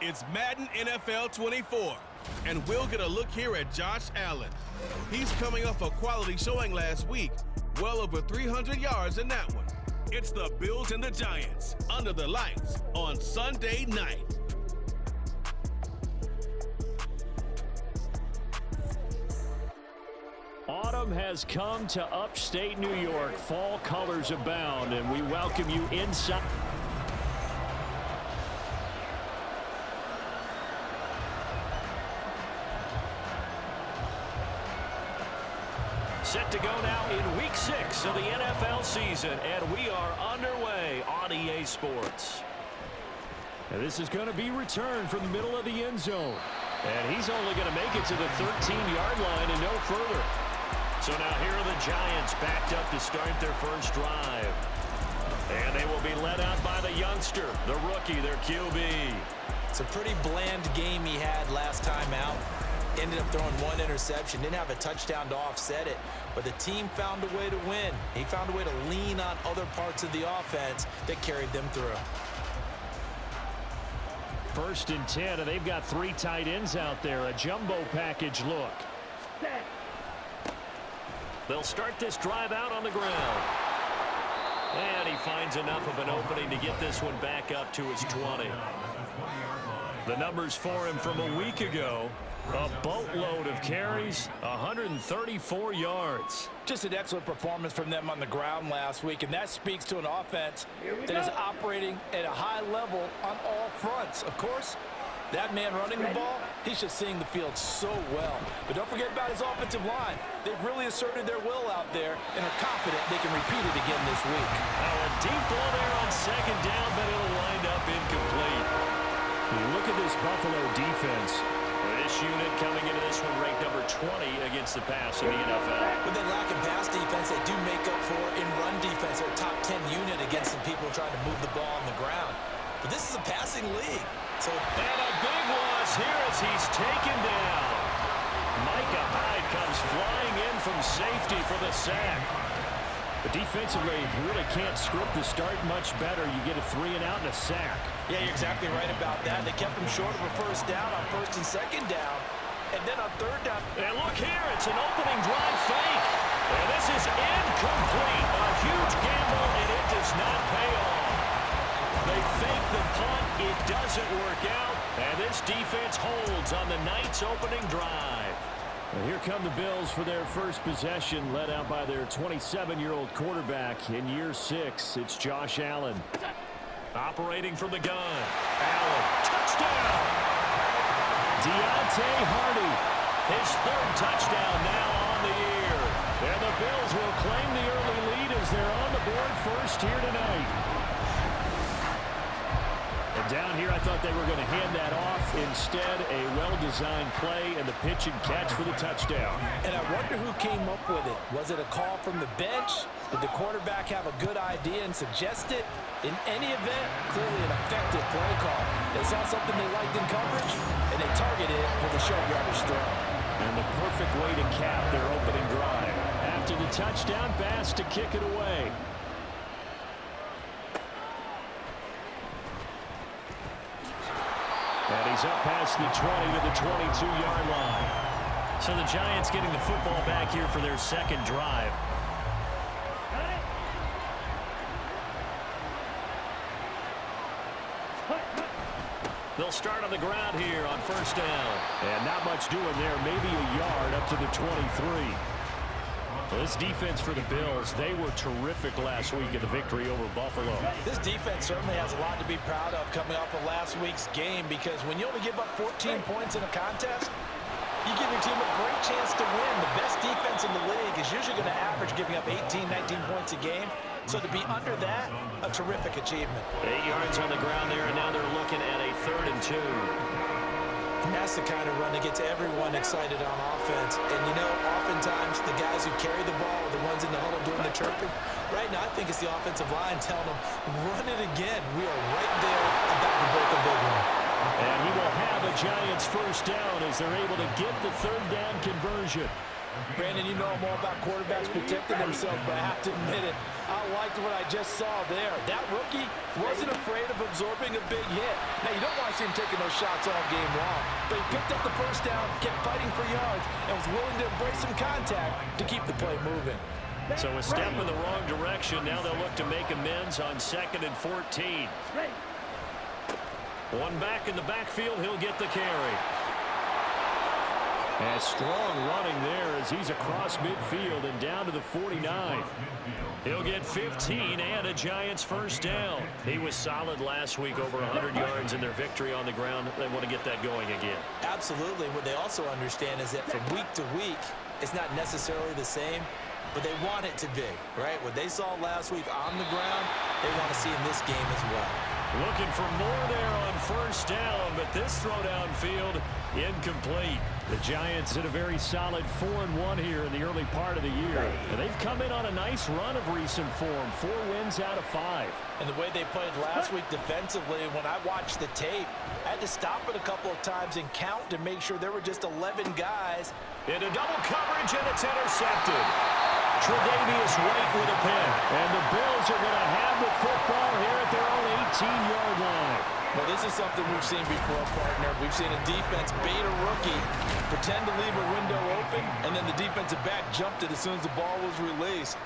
It's Madden NFL 24, and we'll get a look here at Josh Allen. He's coming off a quality showing last week, well over 300 yards in that one. It's the Bills and the Giants, under the lights on Sunday night. Autumn has come to upstate New York. Fall colors abound, and we welcome you inside. Set to go now in Week 6 of the NFL season, and we are underway on EA Sports. And this is going to be returned from the middle of the end zone. And he's only going to make it to the 13-yard line and no further. So now here are the Giants backed up to start their first drive. And they will be led out by the youngster, the rookie, their QB. It's a pretty bland game he had last time out. Ended up throwing one interception. Didn't have a touchdown to offset it. But the team found a way to win. He found a way to lean on other parts of the offense that carried them through. 1st and 10, and they've got 3 tight ends out there. A jumbo package look. They'll start this drive out on the ground. And he finds enough of an opening to get this one back up to his 20. The numbers for him from a week ago. A boatload of carries, 134 yards. Just an excellent performance from them on the ground last week, and that speaks to an offense that is operating at a high level on all fronts. Of course, that man running the ball, he's just seeing the field so well. But don't forget about his offensive line. They've really asserted their will out there and are confident they can repeat it again this week. Now a deep ball there on 2nd down, but it'll wind up incomplete. You look at this Buffalo defense. This unit coming into this one ranked number 20 against the pass in the NFL. With their lack of pass defense, they do make up for in run defense. They're a top 10 unit against the people trying to move the ball on the ground. But this is a passing league. So and a big loss here as he's taken down. Micah Hyde comes flying in from safety for the sack. But defensively, you really can't script the start much better. You get a 3-and-out and a sack. Yeah, you're exactly right about that. They kept him short of a 1st down on 1st and 2nd down. And then on 3rd down. And look here, it's an opening drive fake. And this is incomplete. A huge gamble, and it does not pay off. They fake the punt. It doesn't work out. And this defense holds on the night's opening drive. And here come the Bills for their first possession, led out by their 27-year-old quarterback in year 6. It's Josh Allen. Operating from the gun. Allen, touchdown! Deontay Hardy, his 3rd touchdown now on the year. And the Bills will claim the early lead as they're on the board first here tonight. And down here, I thought they were going to hand that off. Instead, a well-designed play and the pitch and catch for the touchdown. And I wonder who came up with it. Was it a call from the bench? Did the quarterback have a good idea and suggest it? In any event, clearly an effective play call. They saw something they liked in coverage, and they targeted it for the short yardage throw. And the perfect way to cap their opening drive. After the touchdown pass to kick it away. And he's up past the 20 to the 22-yard line. So the Giants getting the football back here for their 2nd drive. They'll start on the ground here on 1st down. And not much doing there. Maybe a yard up to the 23. Well, this defense for the Bills, they were terrific last week in the victory over Buffalo. This defense certainly has a lot to be proud of coming off of last week's game, because when you only give up 14 points in a contest, you give your team a great chance to win. The best defense in the league is usually going to average giving up 18, 19 points a game. So to be under that, a terrific achievement. 8 yards on the ground there, and now they're looking at a 3rd and 2. And that's the kind of run that gets everyone excited on offense. And, you know, oftentimes the guys who carry the ball are the ones in the huddle doing the chirping. Right now, I think it's the offensive line telling them, run it again. We are right there about to break a big one. And he will have a Giants 1st down as they're able to get the 3rd down conversion. Brandon, you know more about quarterbacks protecting themselves, but I have to admit it, I liked what I just saw there. That rookie wasn't afraid of absorbing a big hit. Now, you don't want to see him taking those shots all game long, but he picked up the first down, kept fighting for yards, and was willing to embrace some contact to keep the play moving. So a step in the wrong direction. Now they'll look to make amends on 2nd and 14. One back in the backfield. He'll get the carry. And strong running there as he's across midfield and down to the 49. He'll get 15 and a Giants first down. He was solid last week, over 100 yards in their victory on the ground. They want to get that going again. Absolutely. What they also understand is that from week to week, it's not necessarily the same, but they want it to be, right? What they saw last week on the ground, they want to see in this game as well. Looking for more there on first down, but this throw downfield incomplete. The Giants in a very solid 4-1 here in the early part of the year. And they've come in on a nice run of recent form, 4 wins out of 5. And the way they played last week defensively, when I watched the tape, I had to stop it a couple of times and count to make sure there were just 11 guys. Into double coverage, and it's intercepted. Tre'Davious White with a pick. And the Bills are going to have the football here at their own 18-yard line. Well, this is something we've seen before, partner. We've seen a defense bait a rookie, pretend to leave a window open, and then the defensive back jumped it as soon as the ball was released.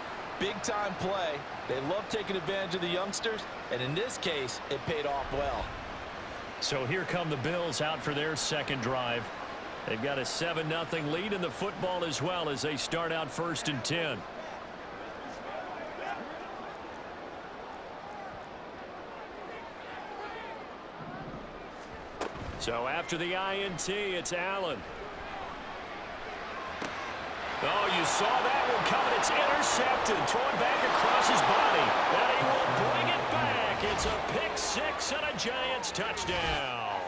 Big-time play. They love taking advantage of the youngsters, and in this case, it paid off well. So here come the Bills out for their second drive. They've got a 7-0 lead in the football as well as they start out 1st and 10. So after the INT, it's Allen. Oh, you saw that one coming. It's intercepted. Throwing back across his body. And he will bring it back. It's a pick-6 and a Giants touchdown.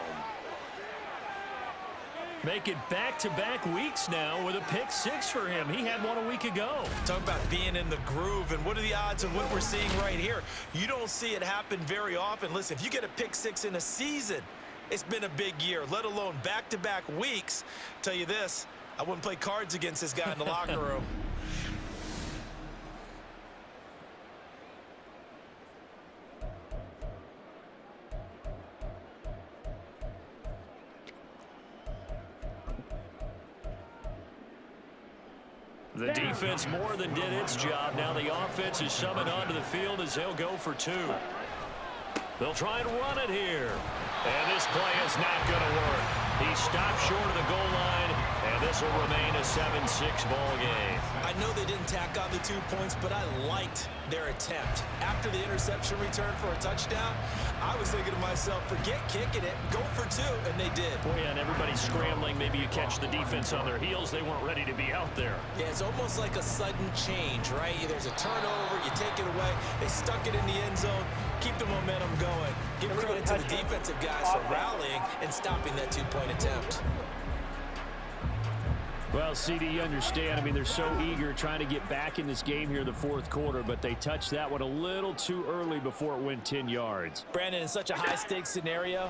Make it back-to-back weeks now with a pick-6 for him. He had one a week ago. Talk about being in the groove, and what are the odds of what we're seeing right here? You don't see it happen very often. Listen, if you get a pick-6 in a season, it's been a big year, let alone back-to-back weeks. Tell you this, I wouldn't play cards against this guy in the locker room. The defense more than did its job. Now the offense is summoned onto the field as they'll go for 2. They'll try and run it here. And this play is not going to work. He stopped short of the goal line, and this will remain a 7-6 ball game. I know they didn't tack on the 2 points, but I liked their attempt. After the interception return for a touchdown, I was thinking to myself, forget kicking it, go for 2, and they did. Boy, and everybody's scrambling. Maybe you catch the defense on their heels. They weren't ready to be out there. Yeah, it's almost like a sudden change, right? There's a turnover, you take it away, they stuck it in the end zone, keep the momentum going. Give credit to the defensive guys for rallying and stopping that 2-point attempt. Well, CD, you understand. I mean, they're so eager trying to get back in this game here in the 4th quarter, but they touched that one a little too early before it went 10 yards. Brandon, in such a high-stakes scenario,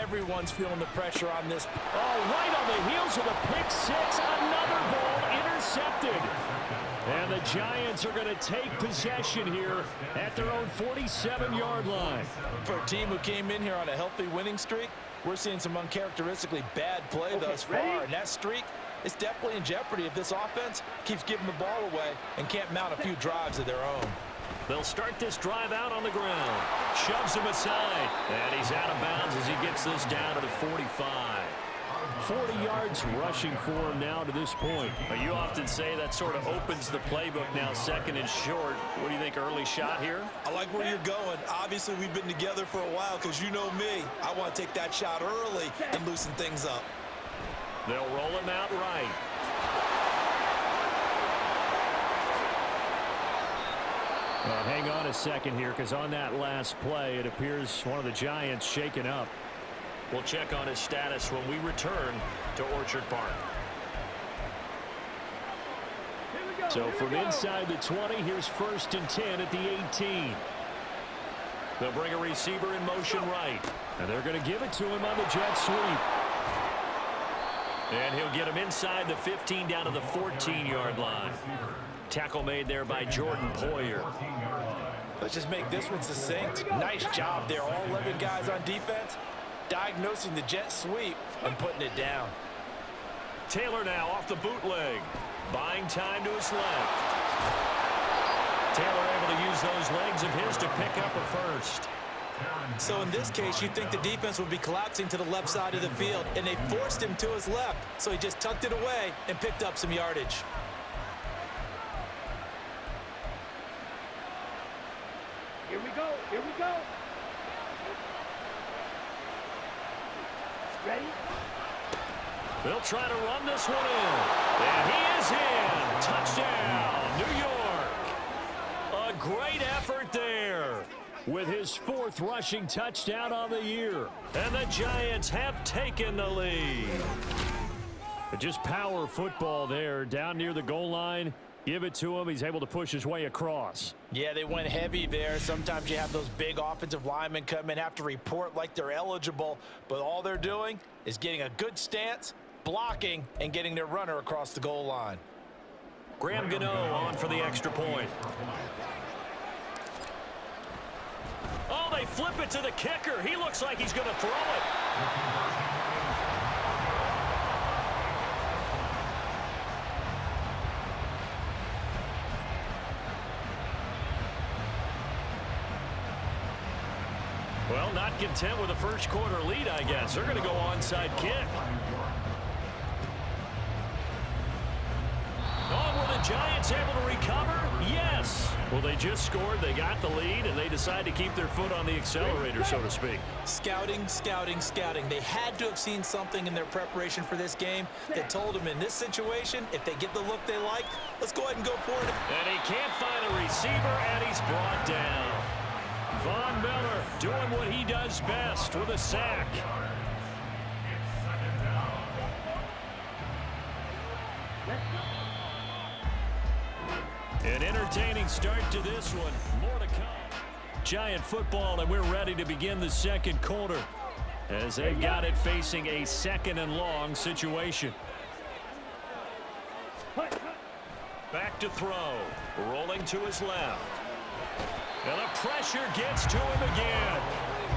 everyone's feeling the pressure on this. Oh, right on the heels of a pick-6, another ball intercepted. And the Giants are going to take possession here at their own 47-yard line. For a team who came in here on a healthy winning streak, we're seeing some uncharacteristically bad play thus far, and that streak is definitely in jeopardy if this offense keeps giving the ball away and can't mount a few drives of their own. They'll start this drive out on the ground. Shoves him aside, and he's out of bounds as he gets this down to the 45. 40 yards rushing for him now to this point. You often say that sort of opens the playbook now, 2nd and short. What do you think, early shot here? I like where you're going. Obviously, we've been together for a while because you know me. I want to take that shot early and loosen things up. They'll roll him out right. Well, hang on a second here, because on that last play, it appears one of the Giants shaken up. We'll check on his status when we return to Orchard Park. So from inside the 20, here's 1st and 10 at the 18. They'll bring a receiver in motion right. And they're going to give it to him on the jet sweep. And he'll get him inside the 15 down to the 14-yard line. Tackle made there by Jordan Poyer. Let's just make this one succinct. Nice job there. All 11 guys on defense, diagnosing the jet sweep and putting it down. Taylor now off the bootleg. Buying time to his left. Taylor able to use those legs of his to pick up a first. So in this case, you'd think the defense would be collapsing to the left side of the field, and they forced him to his left. So he just tucked it away and picked up some yardage. Here we go. Here we go. Ready? They'll try to run this one in. And he is in. Touchdown, New York. A great effort there with his 4th rushing touchdown on the year. And the Giants have taken the lead. Just power football there down near the goal line. Give it to him. He's able to push his way across. Yeah, they went heavy there. Sometimes you have those big offensive linemen come in, have to report like they're eligible, but all they're doing is getting a good stance, blocking, and getting their runner across the goal line. Graham Gano on for the extra point. Oh, they flip it to the kicker. He looks like he's going to throw it. Well, not content with a first quarter lead, I guess. They're going to go onside kick. Oh, were the Giants able to recover? Yes. Well, they just scored, they got the lead, and they decide to keep their foot on the accelerator, so to speak. Scouting, scouting, scouting. They had to have seen something in their preparation for this game that told them in this situation, if they get the look they like, let's go ahead and go for it. And he can't find a receiver, and he's brought down. Von Miller doing what he does best with a sack. An entertaining start to this one. More to come. Giant football, and we're ready to begin the second quarter as they've got it facing a 2nd and long situation. Back to throw. Rolling to his left. And the pressure gets to him again.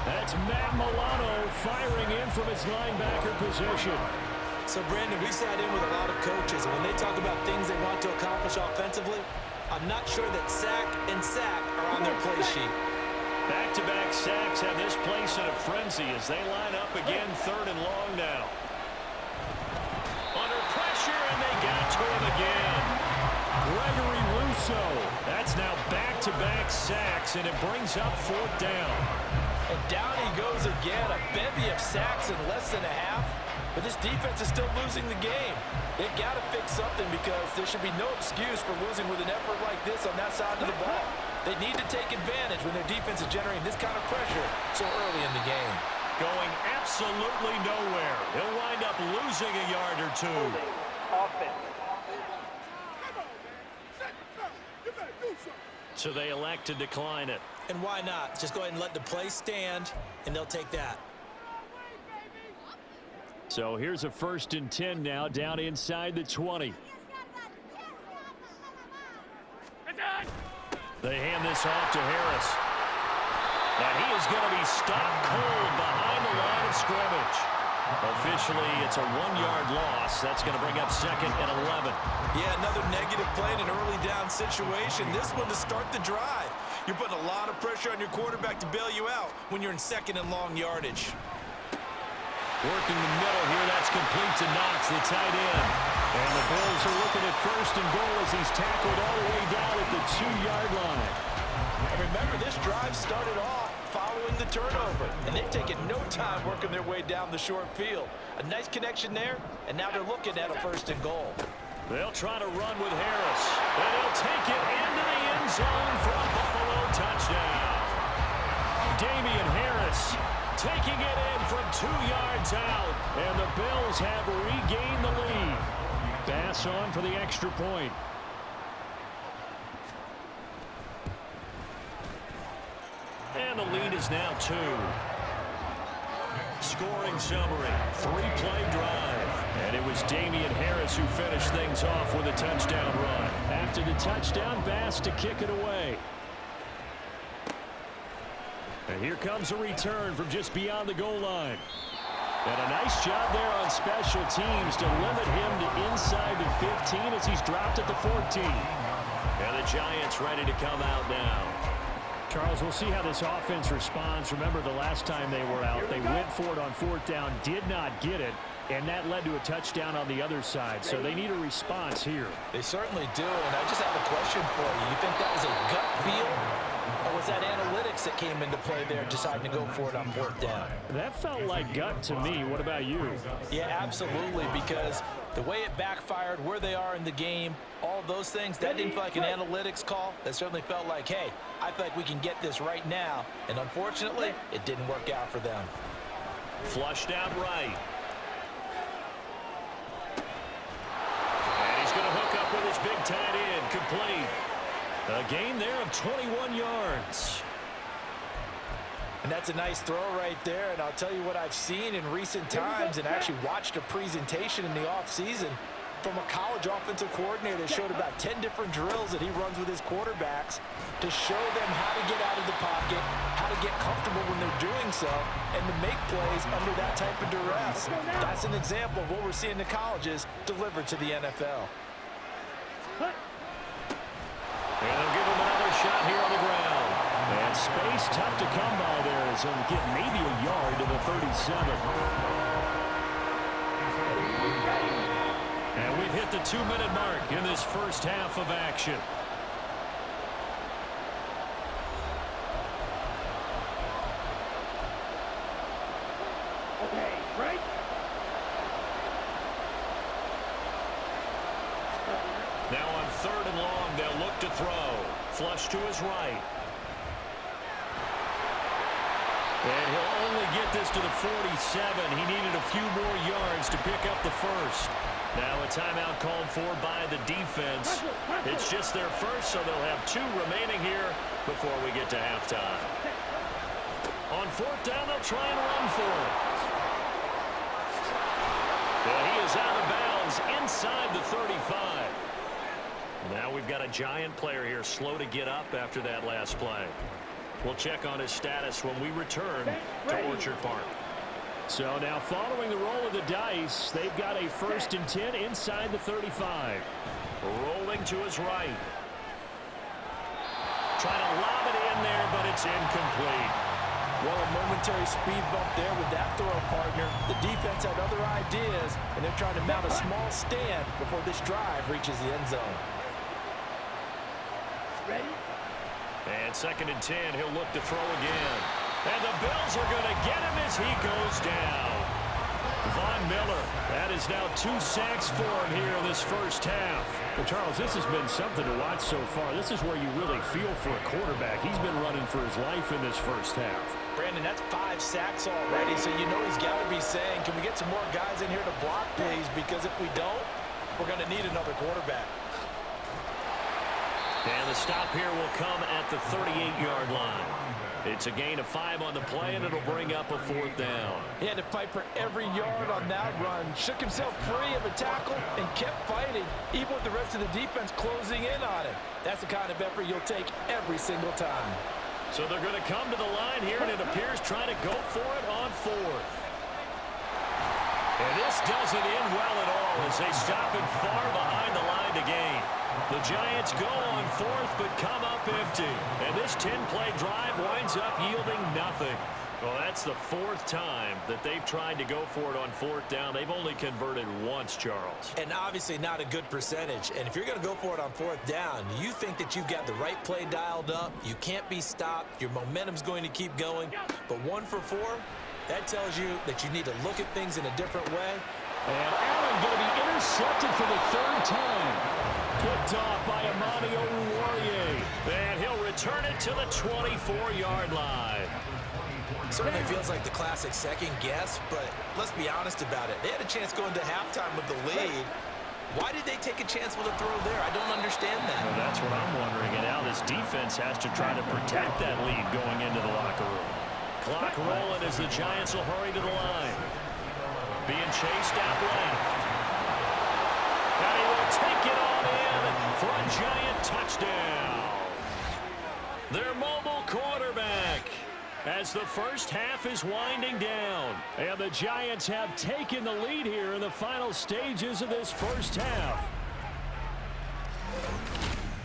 That's Matt Milano firing in from his linebacker position. So, Brandon, we sat in with a lot of coaches, and when they talk about things they want to accomplish offensively, I'm not sure that sack and sack are on their play sheet. Back-to-back sacks have this place in a frenzy as they line up again 3rd and long now. Under pressure, and they got to him again. Gregory Rousseau. That's now back-to-back sacks, and it brings up 4th down. And down he goes again. A bevy of sacks in less than a half. But this defense is still losing the game. They've got to fix something because there should be no excuse for losing with an effort like this on that side of the ball. They need to take advantage when their defense is generating this kind of pressure so early in the game. Going absolutely nowhere. He'll wind up losing a yard or two. So they elect to decline it. And why not? Just go ahead and let the play stand, and they'll take that. So here's a 1st and 10 now, down inside the 20. They hand this off to Harris. And he is going to be stopped cold behind the line of scrimmage. Officially, it's a 1-yard loss. That's going to bring up 2nd and 11. Yeah, another negative play in an early down situation. This one to start the drive. You're putting a lot of pressure on your quarterback to bail you out when you're in 2nd and long yardage. Working the middle here, that's complete to Knox, the tight end. And the Bills are looking at 1st and goal as he's tackled all the way down at the 2-yard line. And remember, this drive started off following the turnover, and they've taken no time working their way down the short field. A nice connection there, and now they're looking at a 1st and goal. They'll try to run with Harris, and he'll take it into the end zone for a Buffalo touchdown. Damian Harris taking it in from 2 yards out, and the Bills have regained the lead. Bass on for the extra point. And the lead is now 2. Scoring summary, 3-play drive. And it was Damian Harris who finished things off with a touchdown run. After the touchdown, Bass to kick it away. And here comes a return from just beyond the goal line. And a nice job there on special teams to limit him to inside the 15 as he's dropped at the 14. And the Giants ready to come out now. Charles, we'll see how this offense responds. Remember the last time they were out, they went for it on 4th down, did not get it, and that led to a touchdown on the other side. So they need a response here. They certainly do, and I just have a question for you. You think that was a gut feel, or was that analytics that came into play there deciding to go for it on 4th down? That felt like gut to me. What about you? Yeah, absolutely, because the way it backfired, where they are in the game, all those things, that didn't feel like an analytics call. That certainly felt like, hey, I feel like we can get this right now. And unfortunately, it didn't work out for them. Flushed out right. And he's going to hook up with his big tight end. Complete. A gain there of 21 yards. And that's a nice throw right there. And I'll tell you what I've seen in recent times, and I actually watched a presentation in the offseason from a college offensive coordinator that showed about 10 different drills that he runs with his quarterbacks to show them how to get out of the pocket, how to get comfortable when they're doing so, and to make plays under that type of duress. That's an example of what we're seeing in the colleges delivered to the NFL. And they'll give him another shot here on the ground. And space tough to come by there as he'll get maybe a yard to the 37. And we've hit the 2-minute mark in this first half of action. Okay, right? Now on 3rd and long, they'll look to throw. Flush to his right. And he'll only get this to the 47. He needed a few more yards to pick up the first. Now a timeout called for by the defense. It's just their first, so they'll have 2 remaining here before we get to halftime. On 4th down, they'll try and run for it. And he is out of bounds inside the 35. Now we've got a Giant player here slow to get up after that last play. We'll check on his status when we return to Orchard Park. So now following the roll of the dice, they've got a 1st and 10 inside the 35. Rolling to his right. Trying to lob it in there, but it's incomplete. Well, a momentary speed bump there with that throw, partner. The defense had other ideas, and they're trying to mount a small stand before this drive reaches the end zone. Ready? And 2nd and 10, he'll look to throw again. And the Bills are going to get him as he goes down. Von Miller, that is now 2 sacks for him here in this first half. Well, Charles, this has been something to watch so far. This is where you really feel for a quarterback. He's been running for his life in this first half. Brandon, that's 5 sacks already, so you know he's got to be saying, can we get some more guys in here to block, please? Because if we don't, we're going to need another quarterback. And the stop here will come at the 38-yard line. It's a gain of 5 on the play, and it'll bring up a 4th down. He had to fight for every yard on that run, shook himself free of a tackle, and kept fighting, even with the rest of the defense closing in on him. That's the kind of effort you'll take every single time. So they're going to come to the line here, and it appears trying to go for it on 4th. And this doesn't end well at all as they stop it far behind the line to gain. The Giants go on 4th but come up empty. And this 10-play drive winds up yielding nothing. Well, that's the 4th time that they've tried to go for it on 4th down. They've only converted once, Charles. And obviously not a good percentage. And if you're going to go for it on 4th down, you think that you've got the right play dialed up. You can't be stopped. Your momentum's going to keep going. But 1 for 4, that tells you that you need to look at things in a different way. And Allen going to be intercepted for the 3rd time. Picked off by Amani Oruwariye. And he'll return it to the 24-yard line. Certainly feels like the classic second guess, but let's be honest about it. They had a chance going to halftime with the lead. Why did they take a chance with a throw there? I don't understand that. Well, that's what I'm wondering. And now this defense has to try to protect that lead going into the locker room. Clock rolling as the Giants will hurry to the line. Being chased out left. And he will take it on in for a Giant touchdown. Their mobile quarterback. as the first half is winding down. And the Giants have taken the lead here in the final stages of this first half.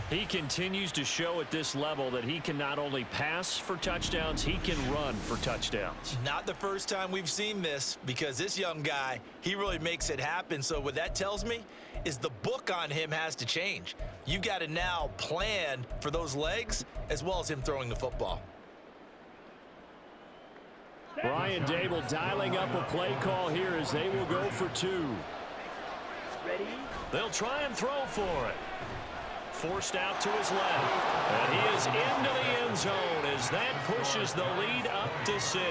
He continues to show at this level that he can not only pass for touchdowns, he can run for touchdowns. Not the first time we've seen this, because this young guy, he really makes it happen. So what that tells me is the book on him has to change. You've got to now plan for those legs as well as him throwing the football. Brian Dable dialing up a play call here as they will go for 2. Ready? They'll try and throw for it. Forced out to his left. And he is into the end zone as that pushes the lead up to 6.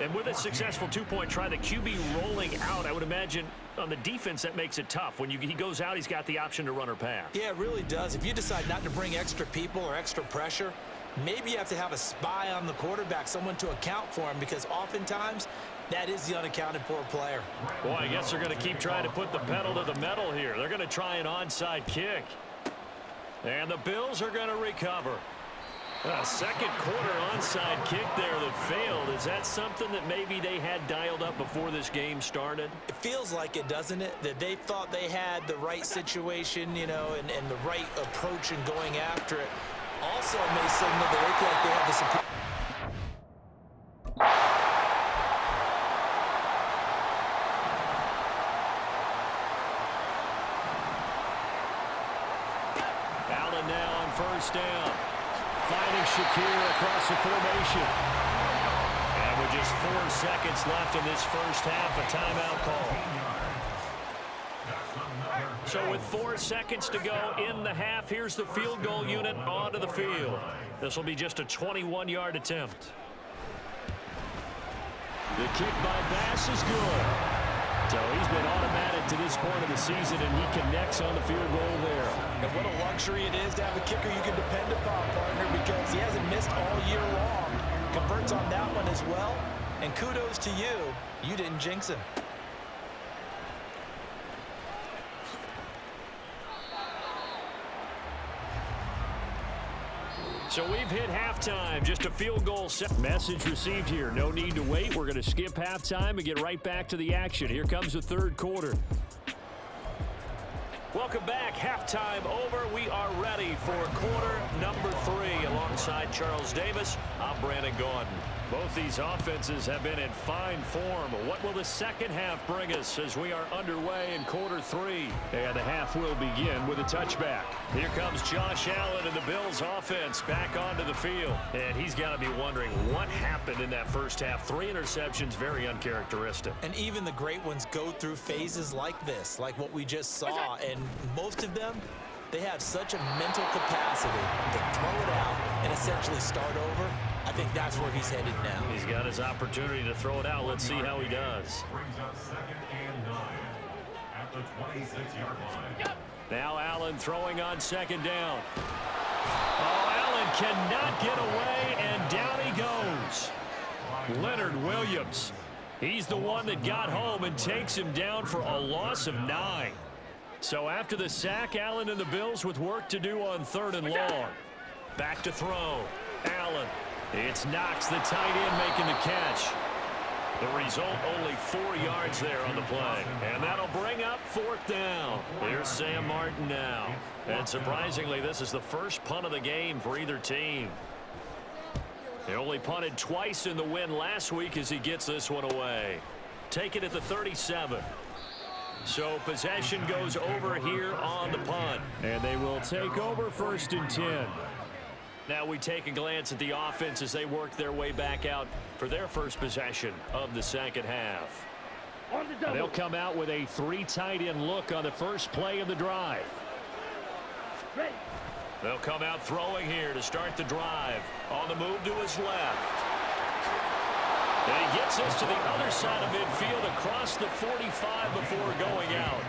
And with a successful 2-point try, the QB rolling out, I would imagine on the defense that makes it tough. When he goes out, he's got the option to run or pass. Yeah, it really does. If you decide not to bring extra people or extra pressure, maybe you have to have a spy on the quarterback, someone to account for him, because oftentimes that is the unaccounted for player. Boy, I guess they're going to keep trying to put the pedal to the metal here. They're going to try an onside kick. And the Bills are going to recover. A second quarter onside kick there that failed. Is that something that maybe they had dialed up before this game started? It feels like it, doesn't it? That they thought they had the right situation, you know, and the right approach in going after it. Also may signal that they feel like they have the support. Allen now on first down. Finding Shakir across the formation. And with just 4 seconds left in this first half, a timeout call. So with 4 seconds to go in the half, here's the field goal unit onto the field. This will be just a 21-yard attempt. The kick by Bass is good. So he's been automatic to this point of the season, and he connects on the field goal there. And what a luxury it is to have a kicker you can depend upon, partner, because he hasn't missed all year long. Converts on that one as well. And kudos to you. You didn't jinx him. So we've hit halftime, just a field goal set. Message received here, no need to wait. We're going to skip halftime and get right back to the action. Here comes the third quarter. Welcome back. Halftime over. We are ready for quarter number 3. Alongside Charles Davis, I'm Brandon Gaudin. Both these offenses have been in fine form. What will the second half bring us as we are underway in quarter 3? And the half will begin with a touchback. Here comes Josh Allen and the Bills offense back onto the field. And he's got to be wondering what happened in that first half. 3 interceptions, very uncharacteristic. And even the great ones go through phases like this, like what we just saw. And most of them, they have such a mental capacity to throw it out and essentially start over. I think that's where he's headed now. He's got his opportunity to throw it out. Let's see how he does. Now Allen throwing on second down. Oh, Allen cannot get away, and down he goes. Leonard Williams. He's the one that got home and takes him down for a loss of 9. So after the sack, Allen and the Bills with work to do on 3rd and long. Back to throw. Allen. It's Knox, the tight end, making the catch. The result, only 4 yards there on the play. And that'll bring up 4th down. Here's Sam Martin now. And surprisingly, this is the first punt of the game for either team. He only punted twice in the win last week as he gets this one away. Take it at the 37. So possession goes over here on the punt. And they will take over 1st and 10. Now we take a glance at the offense as they work their way back out for their first possession of the second half. They'll come out with a 3 tight end look on the first play of the drive. They'll come out throwing here to start the drive. On the move to his left. And he gets us to the other side of midfield across the 45 before going out.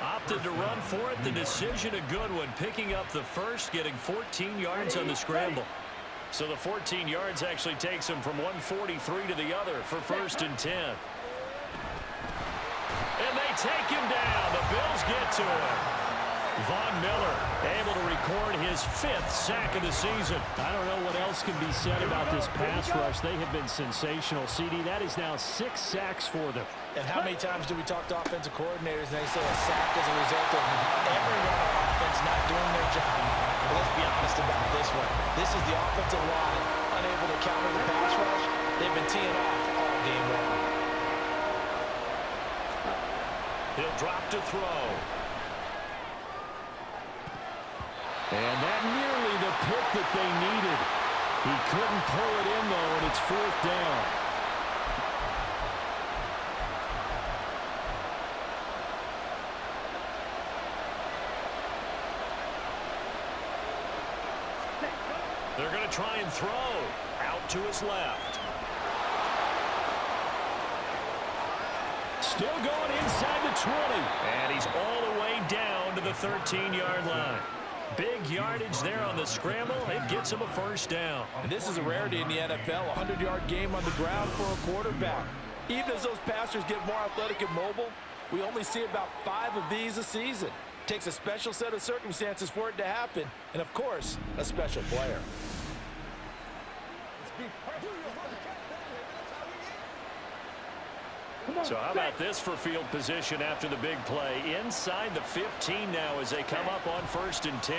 Opted to run for it. The decision a good one. Picking up the first, getting 14 yards on the scramble. So the 14 yards actually takes him from 143 to the other for 1st and 10. And they take him down. The Bills get to him. Von Miller able to record his 5th sack of the season. I don't know what else can be said about this pass rush. They have been sensational. CD, that is now 6 sacks for them. And how many times do we talk to offensive coordinators and they say a sack is a result of everyone on offense not doing their job? But let's be honest about this one. This is the offensive line unable to counter the pass rush. They've been teeing off all game long. He'll drop to throw. And that nearly the pick that they needed. He couldn't pull it in, though, and it's 4th down. They're going to try and throw. Out to his left. Still going inside the 20. And he's all the way down to the 13-yard line. Big yardage there on the scramble. It gets him a 1st down. And this is a rarity in the NFL, a 100-yard game on the ground for a quarterback. Even as those passers get more athletic and mobile, we only see about 5 of these a season. Takes a special set of circumstances for it to happen, and of course, a special player. So how about this for field position after the big play? Inside the 15 now as they come up on 1st and 10.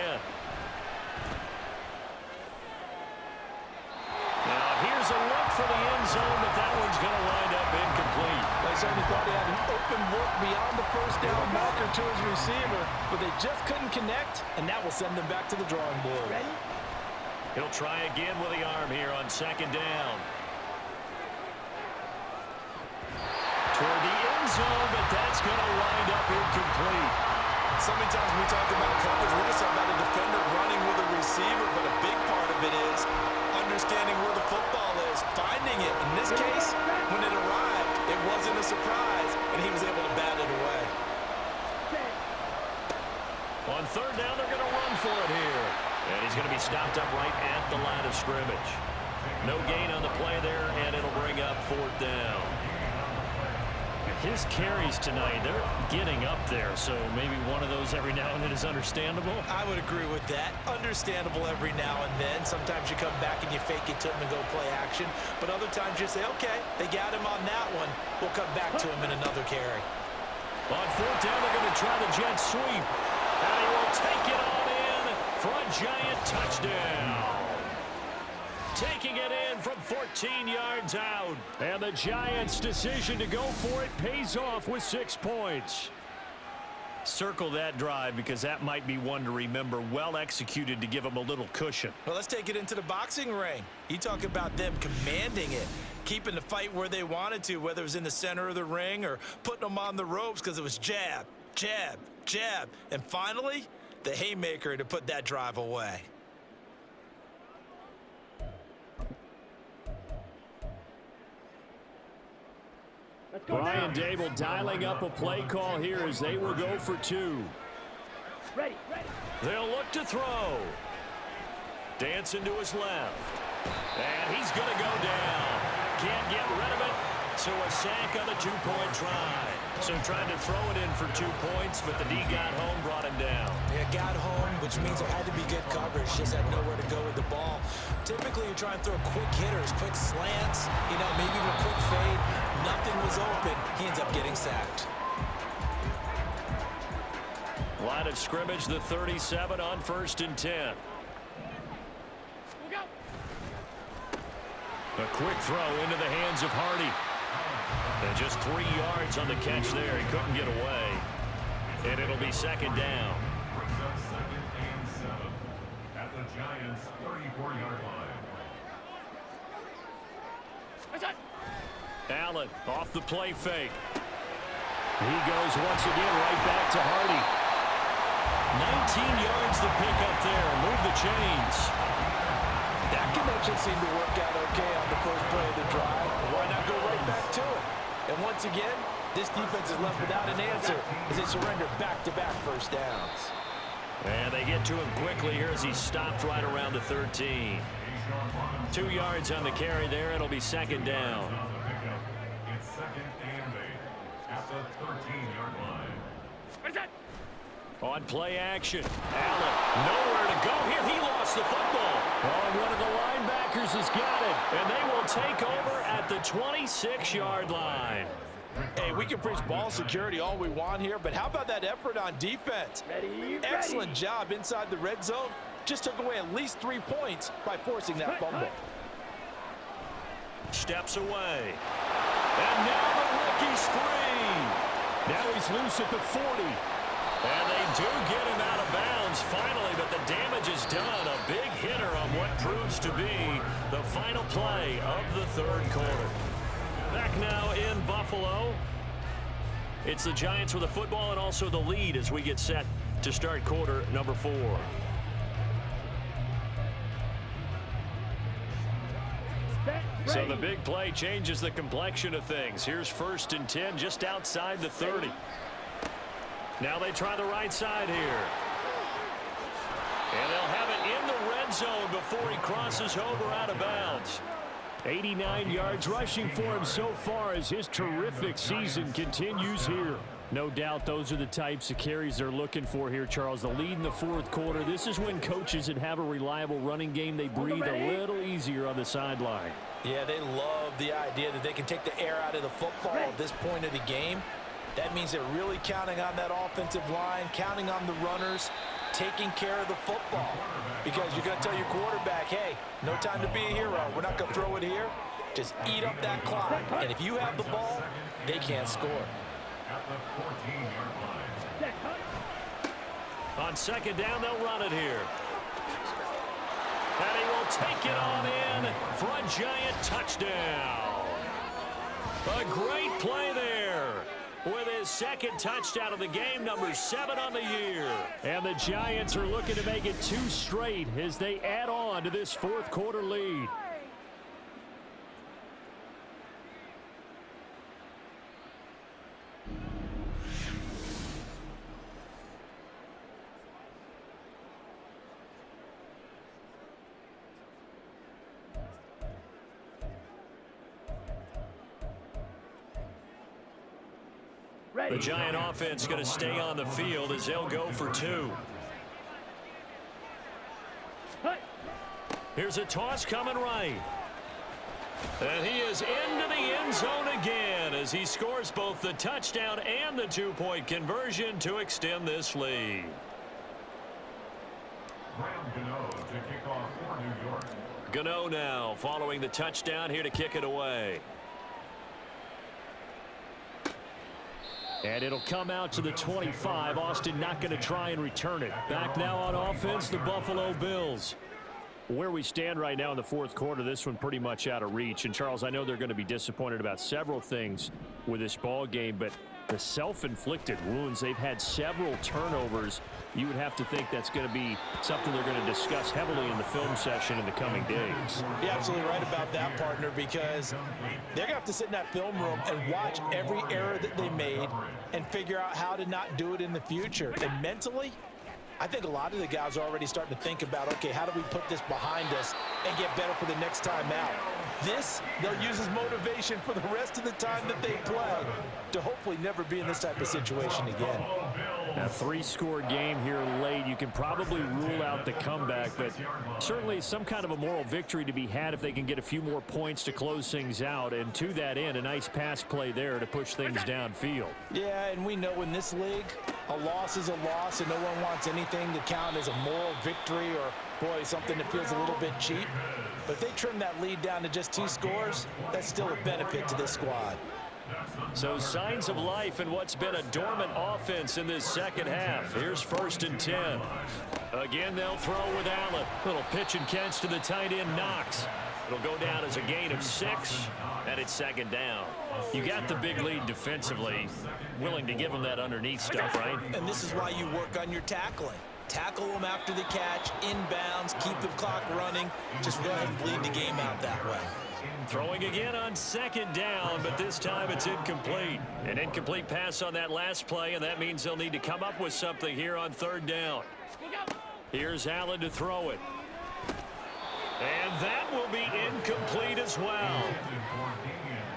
Now here's a look for the end zone, but that one's going to wind up incomplete. They certainly thought he had an open look beyond the 1st down marker to his receiver, but they just couldn't connect, and that will send them back to the drawing board. He'll try again with the arm here on 2nd down. Toward the end zone, but that's going to wind up incomplete. So many times when we talk about coverage, we're just talking about a defender running with a receiver, but a big part of it is understanding where the football is, finding it. In this case, when it arrived, it wasn't a surprise, and he was able to bat it away. On 3rd down, they're going to run for it here. And he's going to be stopped up right at the line of scrimmage. No gain on the play there, and it'll bring up 4th down. His carries tonight, they're getting up there, so maybe one of those every now and then is understandable. I would agree with that. Understandable every now and then. Sometimes you come back and you fake it to him and go play action. But other times you say, okay, they got him on that one. We'll come back to him in another carry. On 4th down, they're going to try the jet sweep. And he will take it on in for a giant touchdown. Taking it in from 14 yards out. And the Giants' decision to go for it pays off with 6 points. Circle that drive because that might be one to remember. Well executed to give them a little cushion. Well, let's take it into the boxing ring. You talk about them commanding it, keeping the fight where they wanted to, whether it was in the center of the ring or putting them on the ropes because it was jab, jab, jab. And finally, the haymaker to put that drive away. Brian Dable dialing up a play call here as they will go for 2. Ready. They'll look to throw. Dancing to his left. And he's going to go down. Can't get rid of it. So a sack on the 2-point try. So trying to throw it in for 2 points, but the D got home, brought him down. Yeah, got home, which means there had to be good coverage. Just had nowhere to go with the ball. Typically, you're trying to throw quick hitters, quick slants, maybe even a quick fade. Nothing was open. He ends up getting sacked. Line of scrimmage, the 37 on 1st and 10. A quick throw into the hands of Hardy. And just 3 yards on the catch there. He couldn't get away. And it'll be 2nd down. At the Giants' 34-yard line. Allen off the play fake. He goes once again right back to Hardy. 19 yards to pick up there. Move the chains. That connection seemed to work out okay on the first play of the drive. Why not go right back to it? And once again, this defense is left without an answer as they surrender back-to-back first downs. And they get to him quickly here as he stopped right around the 13. 2 yards on the carry there. It'll be 2nd down. It's 2nd and 8 at the 13-yard line. On play action, Allen, nowhere to go here. He lost the football. Oh, one of the linebackers has got it, and they will take over at the 26-yard line. Hey, we can preach ball security all we want here, but how about that effort on defense? Excellent job inside the red zone. Just took away at least 3 points by forcing that fumble. Steps away. And now the rookie's free. Now he's loose at the 40. And they do get him out of bounds finally, but the damage is done. A big hitter on what proves to be the final play of the third quarter. Back now in Buffalo. It's the Giants with the football and also the lead as we get set to start quarter number 4. So the big play changes the complexion of things. Here's 1st and 10 just outside the 30. Now they try the right side here. And they'll have it in the red zone before he crosses over out of bounds. 89 yards rushing for him so far as his terrific season continues here. No doubt those are the types of carries they're looking for here, Charles. The lead in the fourth quarter. This is when coaches that have a reliable running game, they breathe a little easier on the sideline. Yeah, they love the idea that they can take the air out of the football at this point of the game. That means they're really counting on that offensive line, counting on the runners, taking care of the football. Because you're going to tell your quarterback, hey, no time to be a hero. We're not going to throw it here. Just eat up that clock. And if you have the ball, they can't score. At the 14-yard line. On 2nd down, they'll run it here. And he will take it on in for a Giant touchdown. A great play there with his 2nd touchdown of the game, number 7 on the year. And the Giants are looking to make it 2 straight as they add on to this fourth quarter lead. The Giant offense going to stay on the field as they'll go for 2. Here's a toss coming right. And he is into the end zone again as he scores both the touchdown and the 2-point conversion to extend this lead. Graham Gano to kick off for New York. Gano now following the touchdown here to kick it away. And it'll come out to the 25. Austin not going to try and return it. Back now on offense, the Buffalo Bills. Where we stand right now in the fourth quarter, this one pretty much out of reach. And, Charles, I know they're going to be disappointed about several things with this ball game, but the self-inflicted wounds, they've had several turnovers. You would have to think that's going to be something they're going to discuss heavily in the film session in the coming days. You're absolutely right about that, partner, because they're going to have to sit in that film room and watch every error that they made and figure out how to not do it in the future. And mentally, I think a lot of the guys are already starting to think about, okay, how do we put this behind us and get better for the next time out? This, they'll use as motivation for the rest of the time that they play to hopefully never be in this type of situation again. A 3-score game here late. You can probably rule out the comeback, but certainly some kind of a moral victory to be had if they can get a few more points to close things out. And to that end, a nice pass play there to push things downfield. Yeah, and we know in this league, a loss is a loss, and no one wants anything to count as a moral victory or, boy, something that feels a little bit cheap. But if they trim that lead down to just 2 scores, that's still a benefit to this squad. So signs of life in what's been a dormant offense in this second half. Here's 1st and 10. Again, they'll throw with Allen. Little pitch and catch to the tight end, Knox. It'll go down as a gain of 6, and it's 2nd down. You got the big lead defensively. Willing to give them that underneath stuff, right? And this is why you work on your tackling. Tackle them after the catch, inbounds, keep the clock running. Just go ahead and bleed the game out that way. Throwing again on 2nd down, but this time it's incomplete. An incomplete pass on that last play, and that means they'll need to come up with something here on 3rd down. Here's Allen to throw it. And that will be incomplete as well.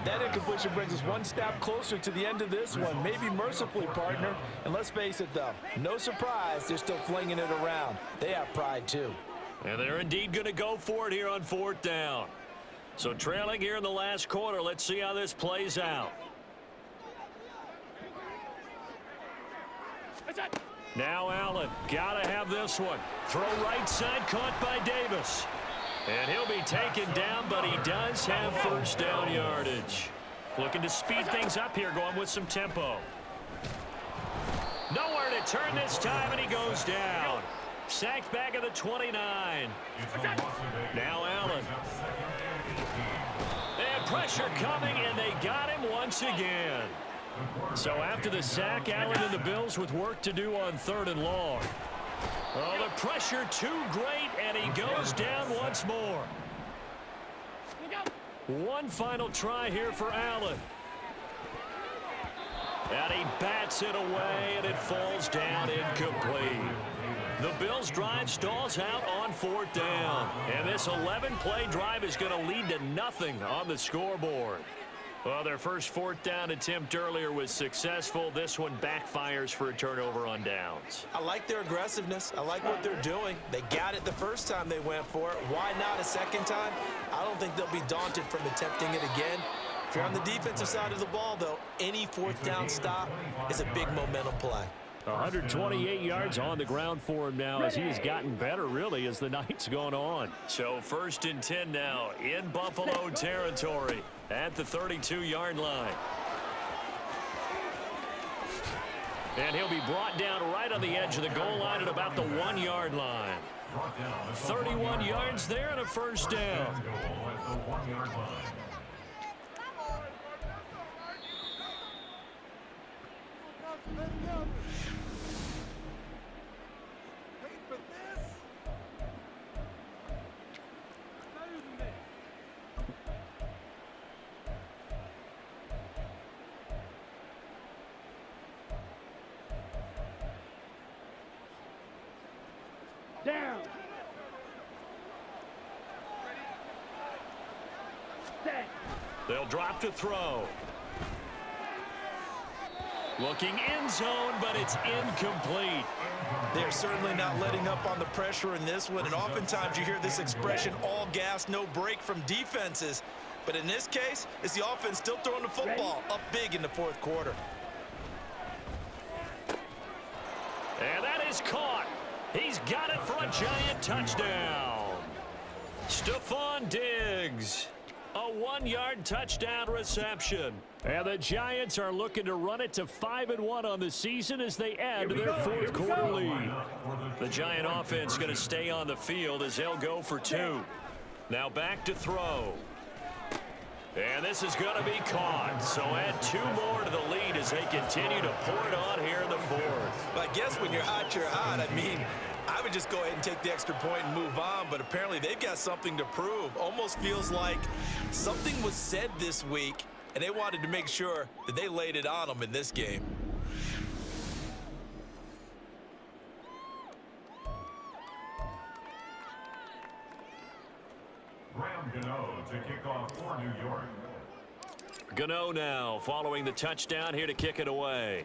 That incompletion brings us one step closer to the end of this one. Maybe mercifully, partner. And let's face it, though, no surprise, they're still flinging it around. They have pride, too. And they're indeed going to go for it here on 4th down. So trailing here in the last quarter, let's see how this plays out. Now Allen, gotta have this one. Throw right side, caught by Davis. And he'll be taken down, but he does have first down yardage. Looking to speed things up here, going with some tempo. Nowhere to turn this time, and he goes down. Sacked back at the 29. Now Allen. And pressure coming, and they got him once again. So after the sack, Allen and the Bills with work to do on 3rd and long. Oh, the pressure too great, and he goes down once more. One final try here for Allen. And he bats it away, and it falls down incomplete. The Bills' drive stalls out on 4th down. And this 11-play drive is going to lead to nothing on the scoreboard. Well, their first 4th down attempt earlier was successful. This one backfires for a turnover on downs. I like their aggressiveness. I like what they're doing. They got it the first time they went for it. Why not a second time? I don't think they'll be daunted from attempting it again. If you're on the defensive side of the ball, though, any 4th down stop is a big momentum play. 128 yards on the ground for him now as he has gotten better, really, as the night's gone on. So 1st and 10 now in Buffalo territory at the 32-yard line. And he'll be brought down right on the edge of the goal line at about the 1-yard line. 31 yards there and a first down. Down. Set. They'll drop to throw. Looking end zone, but it's incomplete. They're certainly not letting up on the pressure in this one, and oftentimes you hear this expression, all gas, no break from defenses. But in this case, it's the offense still throwing the football up big in the 4th quarter. And that is caught. He's got it for a Giant touchdown. Stephon Diggs. A 1-yard touchdown reception. And the Giants are looking to run it to 5-1 on the season as they add to their 4th quarter lead. The Giant offense going to stay on the field as they'll go for 2. Now back to throw. And this is going to be caught. So add 2 more to the lead as they continue to pour it on here in the 4th. I guess when you're hot, you're hot. I mean, I would just go ahead and take the extra point and move on, but apparently they've got something to prove. Almost feels like something was said this week, and they wanted to make sure that they laid it on them in this game. Graham Gano to kick off for New York. Gano now following the touchdown here to kick it away.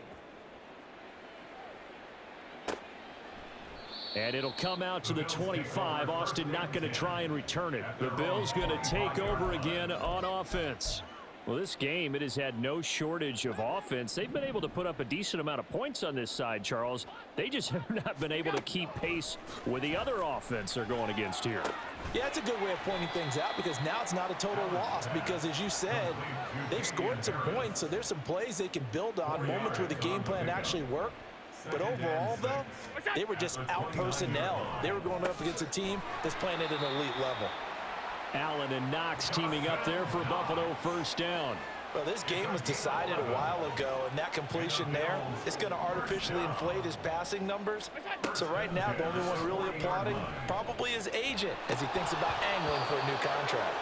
And it'll come out to the 25. Austin not going to try and return it. The Bills going to take over again on offense. Well, this game, it has had no shortage of offense. They've been able to put up a decent amount of points on this side, Charles. They just have not been able to keep pace with the other offense they're going against here. Yeah, it's a good way of pointing things out because now it's not a total loss because, as you said, they've scored some points, so there's some plays they can build on, moments where the game plan actually worked. But overall, though, they were just out-personnel. They were going up against a team that's playing at an elite level. Allen and Knox teaming up there for Buffalo first down. Well, this game was decided a while ago, and that completion there is going to artificially inflate his passing numbers. So right now, the only one really applauding probably his agent as he thinks about angling for a new contract.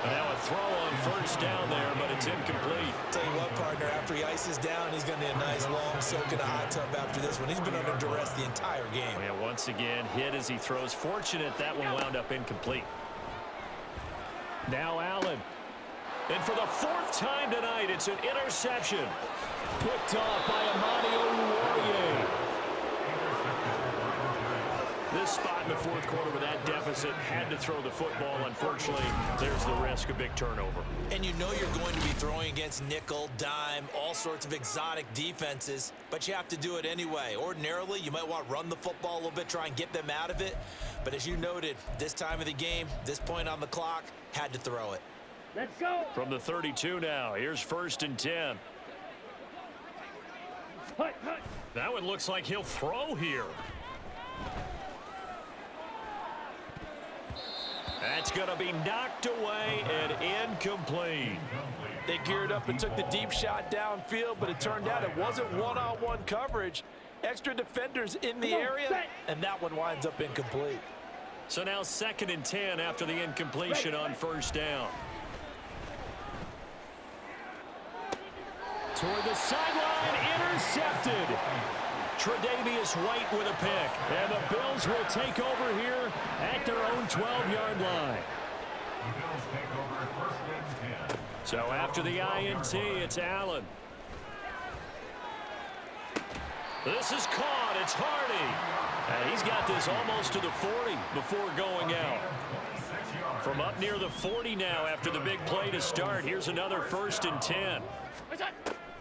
And now a throw on first down there, but it's incomplete. Tell you what, partner, after he ices down, he's going to need a nice long soak in a hot tub after this one. He's been under duress the entire game. Yeah, once again, hit as he throws. Fortunate that one wound up incomplete. Now Allen. And for the 4th time tonight, it's an interception. Picked off by Amani Oruwariye. This spot in the 4th quarter with that deficit, had to throw the football. Unfortunately, there's the risk of big turnover. And you know you're going to be throwing against nickel, dime, all sorts of exotic defenses, but you have to do it anyway. Ordinarily, you might want to run the football a little bit, try and get them out of it. But as you noted, this time of the game, this point on the clock, had to throw it. Let's go. From the 32 now, here's 1st and 10. That one looks like he'll throw here. That's going to be knocked away and incomplete. They geared up and took the deep shot downfield, but it turned out it wasn't one-on-one coverage. Extra defenders in the area, and that one winds up incomplete. So now 2nd and 10 after the incompletion on 1st down. Toward the sideline, intercepted. Tre'Davious White with a pick. And the Bills will take over here at their own 12-yard line. The Bills take over 1st and 10. So after the INT, it's Allen. This is caught. It's Hardy. And he's got this almost to the 40 before going out. From up near the 40 now after the big play to start. Here's another 1st and 10.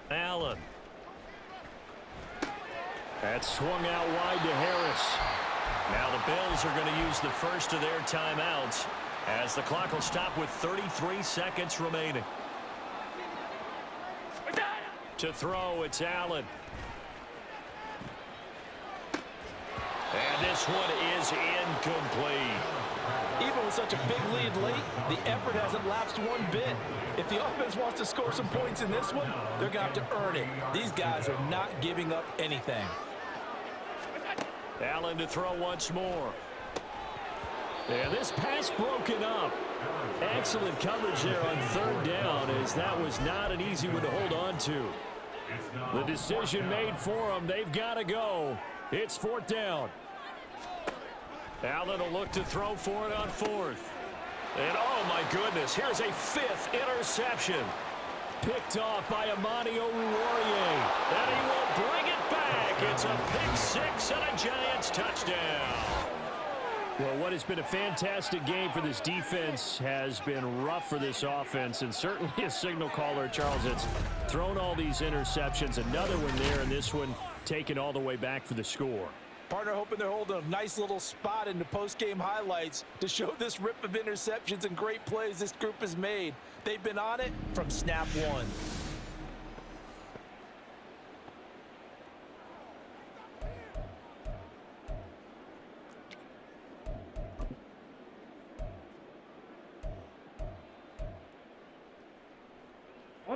Allen. That's swung out wide to Harris. Now the Bills are going to use the first of their timeouts as the clock will stop with 33 seconds remaining. To throw, it's Allen. And this one is incomplete. Even with such a big lead late, the effort hasn't lapsed one bit. If the offense wants to score some points in this one, they're going to have to earn it. These guys are not giving up anything. Allen to throw once more. And this pass broken up. Excellent coverage there on 3rd down, as that was not an easy one to hold on to. The decision made for them. They've got to go. It's 4th down. Allen will look to throw for it on 4th. And oh my goodness, here's a 5th interception. Picked off by Amani Oruwariye. And he will bring it back. It's a pick 6 and a Giants touchdown. Well, what has been a fantastic game for this defense has been rough for this offense, and certainly a signal caller, Charles, that's thrown all these interceptions. Another one there, and this one taken all the way back for the score. Partner hoping they're holding a nice little spot in the post-game highlights to show this rip of interceptions and great plays this group has made. They've been on it from snap one.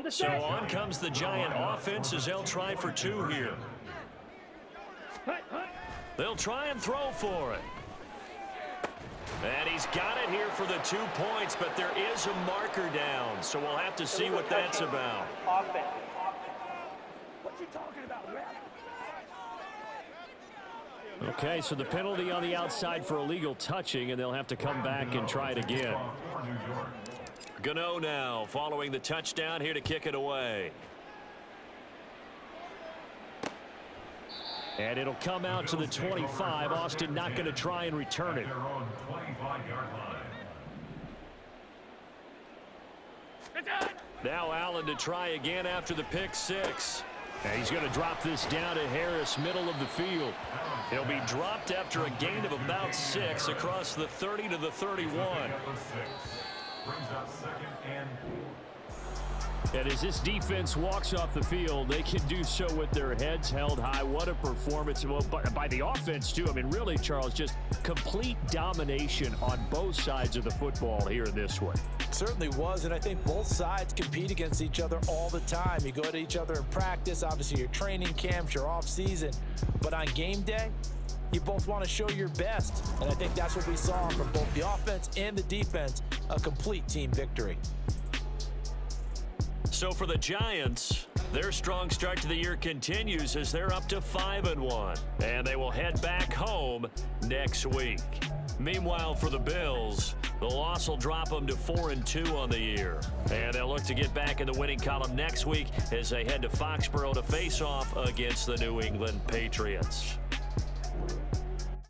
So on comes the Giant offense as they'll try for 2 here. They'll try and throw for it. And he's got it here for the 2 points, but there is a marker down, so we'll have to see what that's about. Offense. What you talking about, ref? Okay, so the penalty on the outside for illegal touching, and they'll have to come back and try it again. Gano now following the touchdown here to kick it away. And it'll come out to the 25. Austin not going to try and return it. Now Allen to try again after the pick 6. And he's going to drop this down to Harris, middle of the field. He'll be dropped after a gain of about 6 across the 30 to the 31. And as this defense walks off the field, they can do so with their heads held high. What a performance by the offense, too. I mean, really, Charles, just complete domination on both sides of the football here in this one. Certainly was, and I think both sides compete against each other all the time. You go to each other in practice, obviously your training camps, your off season, but on game day, you both want to show your best, and I think that's what we saw from both the offense and the defense, a complete team victory. So for the Giants, their strong start to the year continues as they're up to 5-1, and they will head back home next week. Meanwhile, for the Bills, The loss will drop them to 4-2 on the year. And they'll look to get back in the winning column next week as they head to Foxborough to face off against the New England Patriots.